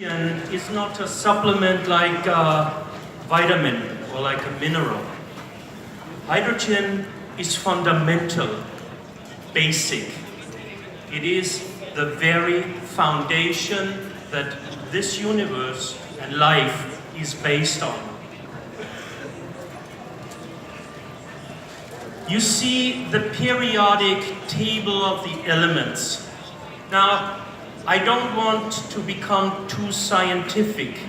Is not a supplement like a vitamin or like a mineral. Hydrogen is fundamental, basic. It is the very foundation that this universe and life is based on. You see the periodic table of the elements. Now, I don't want to become too scientific.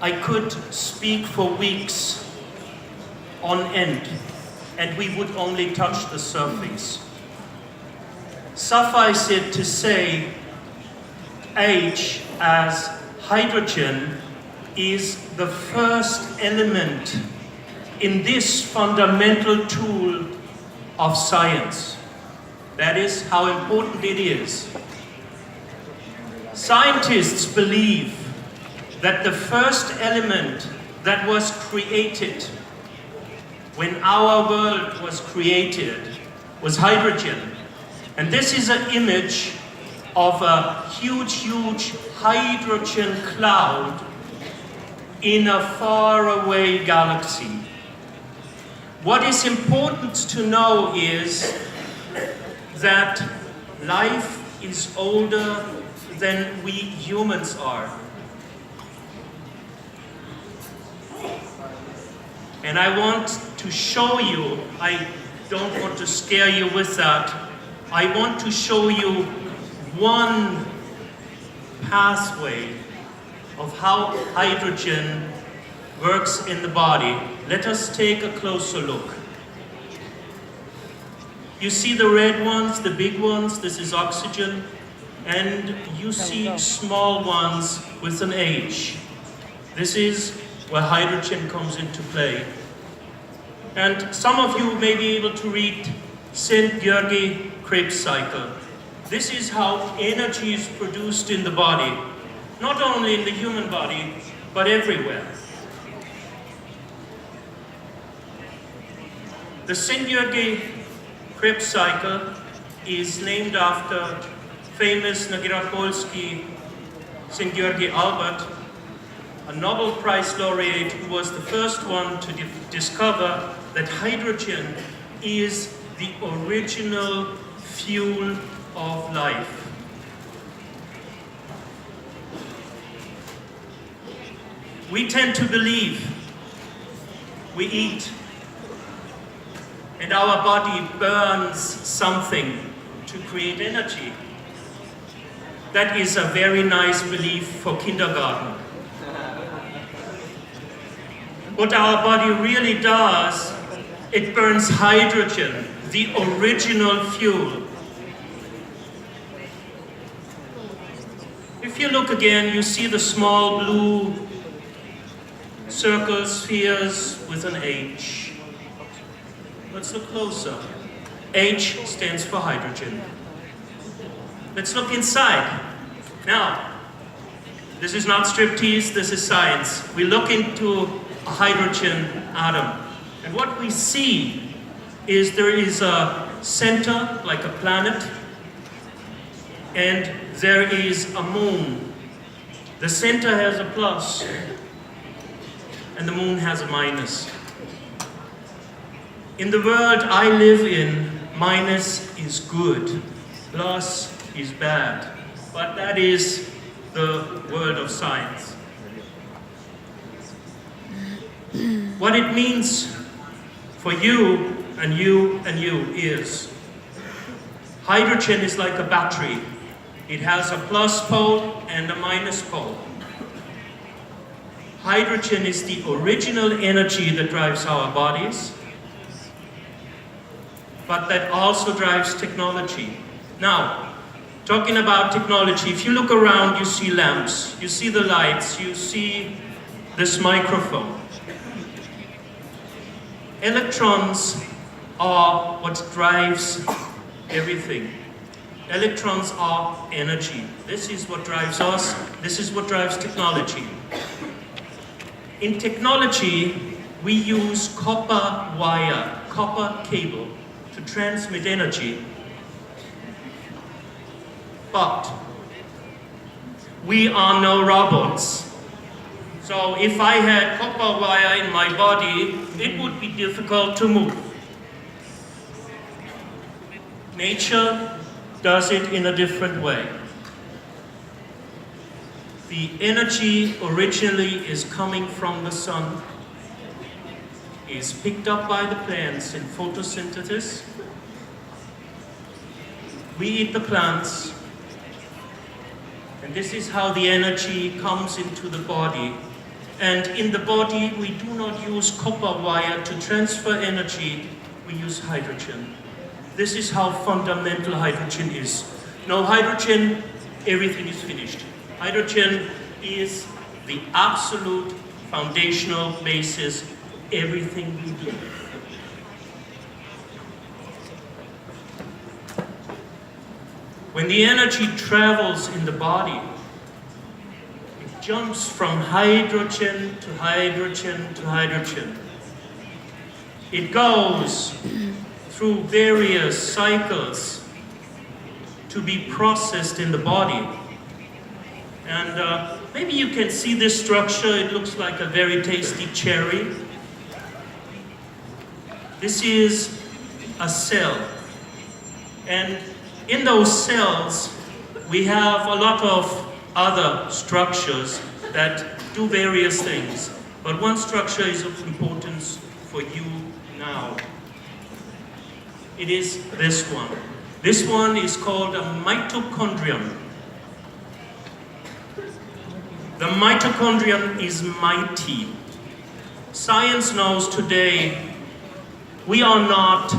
I could speak for weeks on end, and we would only touch the surface. Suffice it to say, H as hydrogen is the first element in this fundamental tool of science. That is how important it is. Scientists believe that the first element that was created when our world was created was hydrogen. And this is an image of a huge hydrogen cloud in a faraway galaxy. What is important to know is that life is older than we humans are. And I want to show you, I don't want to scare you with that, I want to show you one pathway of how hydrogen works in the body. Let us take a closer look. You see the red ones, the big ones, this is oxygen, and you see small ones with an H. This is where hydrogen comes into play. And some of you may be able to read Krebs cycle. This is how energy is produced in the body, not only in the human body, but everywhere. The Krebs cycle is named after famous Nagiropolsky Szent-Györgyi Albert, a Nobel Prize laureate who was the first one to discover that hydrogen is the original fuel of life. We tend to believe we eat and our body burns something to create energy. That is a very nice belief for kindergarten. What our body really does, it burns hydrogen, the original fuel. If you look again, you see the small blue circles, spheres with an H. Let's look closer. H stands for hydrogen. Let's look inside. Now, this is not striptease, this is science. We look into a hydrogen atom. And what we see is there is a center, like a planet, and there is a moon. The center has a plus, and the moon has a minus. In the world I live in, minus is good, plus is bad. But that is the world of science. What it means for you and you and you is, hydrogen is like a battery. It has a plus pole and a minus pole. Hydrogen is the original energy that drives our bodies, but that also drives technology. Now, talking about technology, if you look around, you see lamps, you see the lights, you see this microphone. Electrons are what drives everything. Electrons are energy. This is what drives us, this is what drives technology. In technology, we use copper wire, copper cable, to transmit energy. But We are no robots. So if I had copper wire in my body, it would be difficult to move. Nature does it in a different way. The energy originally is coming from the sun, is picked up by the plants in photosynthesis. We eat the plants, and this is how the energy comes into the body. And in the body, we do not use copper wire to transfer energy, we use hydrogen. This is how fundamental hydrogen is. No hydrogen, everything is finished. Hydrogen is the absolute foundational basis, everything we do. When the energy travels in the body, it jumps from hydrogen to hydrogen to hydrogen. It goes through various cycles to be processed in the body. And maybe you can see this structure. It looks like a very tasty cherry. This is a cell. And in those cells, we have a lot of other structures that do various things. But one structure is of importance for you now. It is this one. This one is called a mitochondrion. The mitochondrion is mighty. Science knows today we are not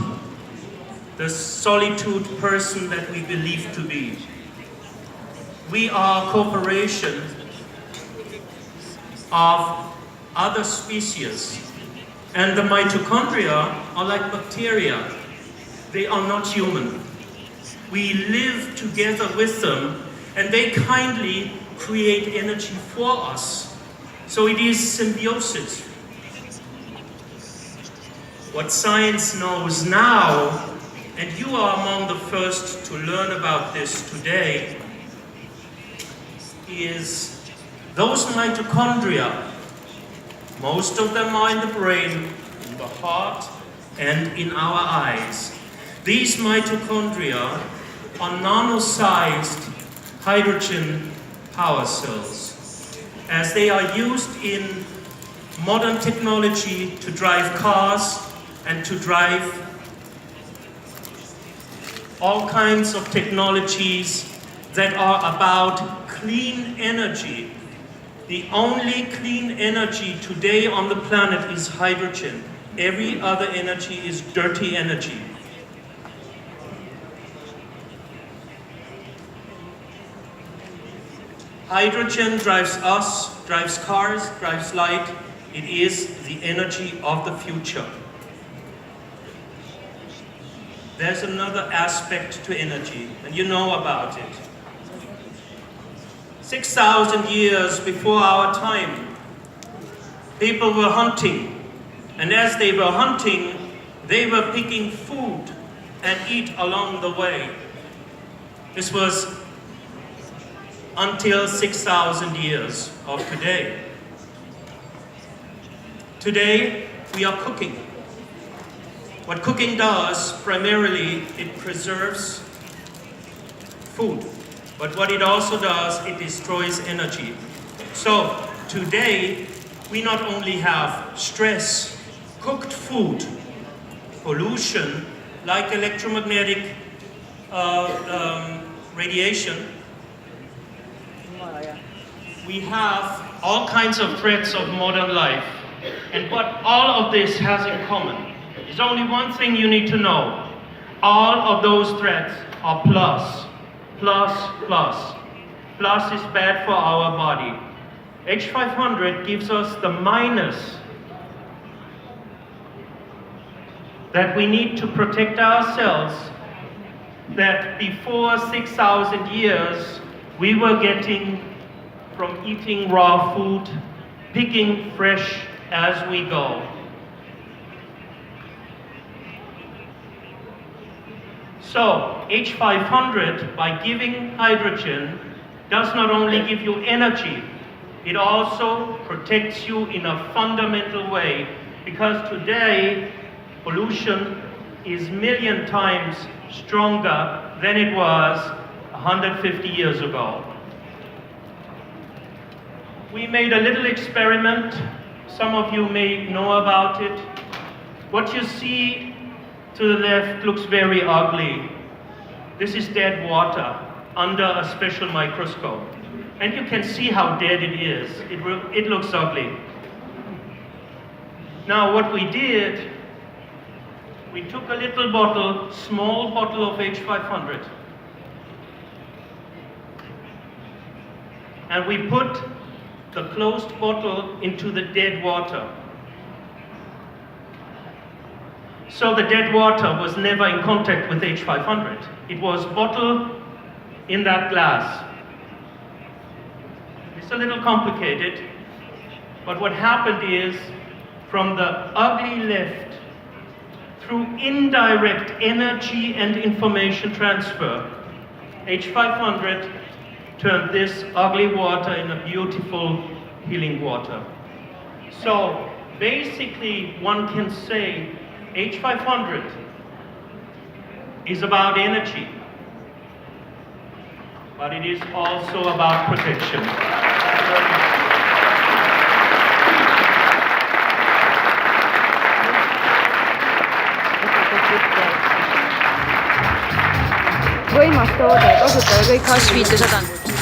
the solitude person that we believe to be. We are a cooperation of other species. And the mitochondria are like bacteria. They are not human. We live together with them, and they kindly create energy for us. So it is symbiosis. What science knows now, and you are among the first to learn about this today, is those mitochondria, most of them are in the brain, in the heart, and in our eyes. These mitochondria are nano-sized hydrogen power cells, as they are used in modern technology to drive cars and to drive all kinds of technologies that are about clean energy. The only clean energy today on the planet is hydrogen. Every other energy is dirty energy. Hydrogen drives us, drives cars, drives light. It is the energy of the future. There's another aspect to energy, and you know about it. 6,000 years before our time, people were hunting, and as they were hunting, they were picking food and eat along the way. This was until 6,000 years of today. Today, we are cooking. What cooking does, primarily, it preserves food. But what it also does, it destroys energy. So, today, we not only have stress, cooked food, pollution, like electromagnetic radiation. We have all kinds of threats of modern life. And what all of this has in common is only one thing you need to know. All of those threats are plus. Plus, plus. Plus is bad for our body. H-500 gives us the minus. That we need to protect ourselves. That before 6,000 years, we were getting from eating raw food, picking fresh as we go. So, H-500, by giving hydrogen, does not only give you energy, it also protects you in a fundamental way, because today pollution is 1,000,000 times stronger than it was 150 years ago. We made a little experiment. Some of you may know about it. What you see to the left looks very ugly. This is dead water under a special microscope. And you can see how dead it is. It looks ugly. Now what we did, we took a little bottle, small bottle of H-500, and we put the closed bottle into the dead water. So the dead water was never in contact with H-500. It was bottled in that glass. It's a little complicated, but what happened is, from the ugly left, through indirect energy and information transfer, H-500 turned this ugly water in a beautiful healing water. So basically one can say H-500 is about energy, but it is also about protection. võimas toode, kasutage kõik H-500.